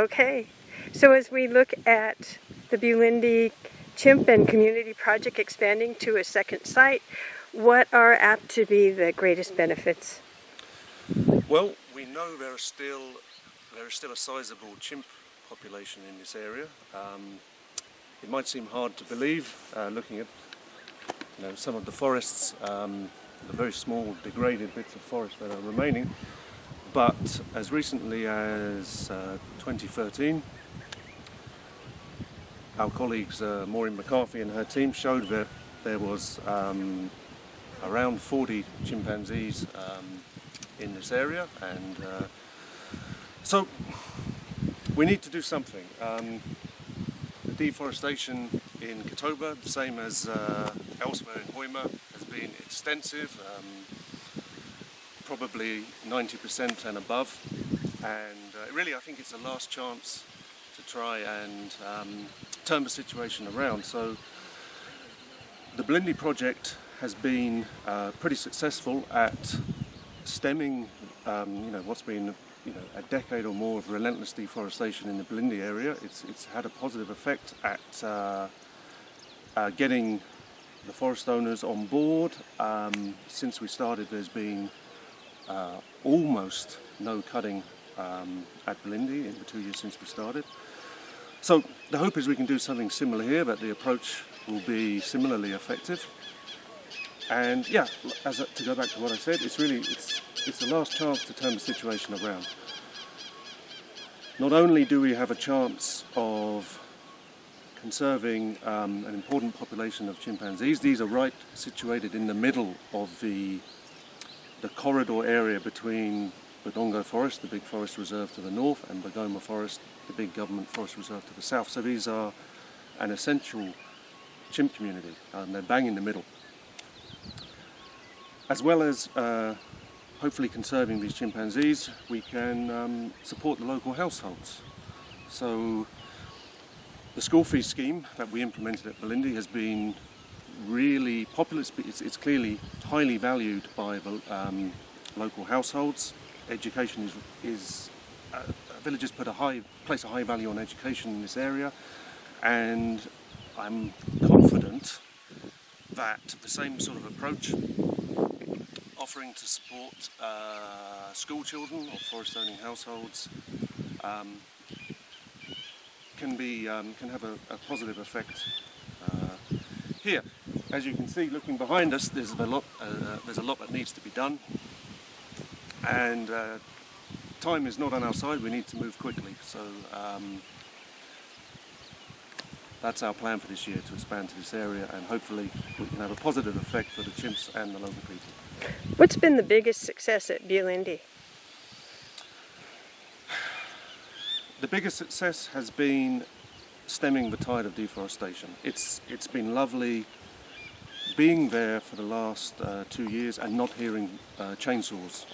Okay, so as we look at the Bulindi Chimpanzee Community Project expanding to a second site, what are apt to be the greatest benefits? Well, we know there is still a sizable chimp population in this area. It might seem hard to believe, looking at some of the forests, the very small degraded bits of forest that are remaining. But as recently as 2013, our colleagues Maureen McCarthy and her team showed that there was around 40 chimpanzees in this area, and so we need to do something. The deforestation in Kitoba, the same as elsewhere in Hoima, has been extensive, probably 90% and above, and really I think it's the last chance to try and turn the situation around. So the Bulindi project has been pretty successful at stemming what's been a decade or more of relentless deforestation in the Bulindi area. It's had a positive effect at getting the forest owners on board. Since we started, there's been almost no cutting at Bulindi in the 2 years since we started. So the hope is we can do something similar here, that the approach will be similarly effective. And yeah, to go back to what I said, it's the last chance to turn the situation around. Not only do we have a chance of conserving an important population of chimpanzees, these are right situated in the middle of the corridor area between Budongo Forest, the big forest reserve to the north, and Bogoma Forest, the big government forest reserve to the south. So these are an essential chimp community, and they're bang in the middle. As well as hopefully conserving these chimpanzees, we can support the local households. So the school fee scheme that we implemented at Bulindi has been really popular. It's clearly highly valued by the local households. Education is villagers place a high value on education in this area, and I'm confident that the same sort of approach, offering to support school children or forest owning households, can have a positive effect here. As you can see, looking behind us, there's a lot that needs to be done, and time is not on our side. We need to move quickly. So that's our plan for this year, to expand to this area, and hopefully we can have a positive effect for the chimps and the local people. What's been the biggest success at Bulindi? The biggest success has been stemming the tide of deforestation. It's been lovely being there for the last 2 years and not hearing chainsaws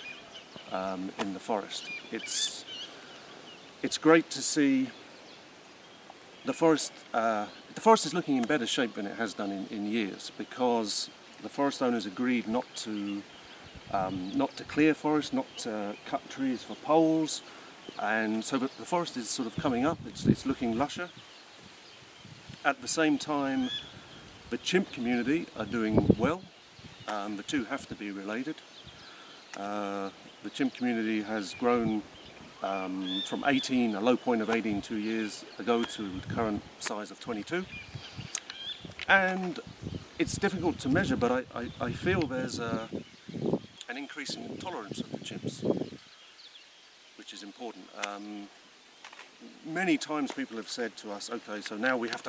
in the forest. It's great to see the forest. The forest is looking in better shape than it has done in years, because the forest owners agreed not to clear forest, not to cut trees for poles, and so the forest is sort of coming up. It's looking lusher. At the same time, the chimp community are doing well. The two have to be related. The chimp community has grown from a low point of 18 2 years ago, to the current size of 22. And it's difficult to measure, but I feel there's an increasing tolerance of the chimps, which is important. Many times people have said to us, okay, so now we have to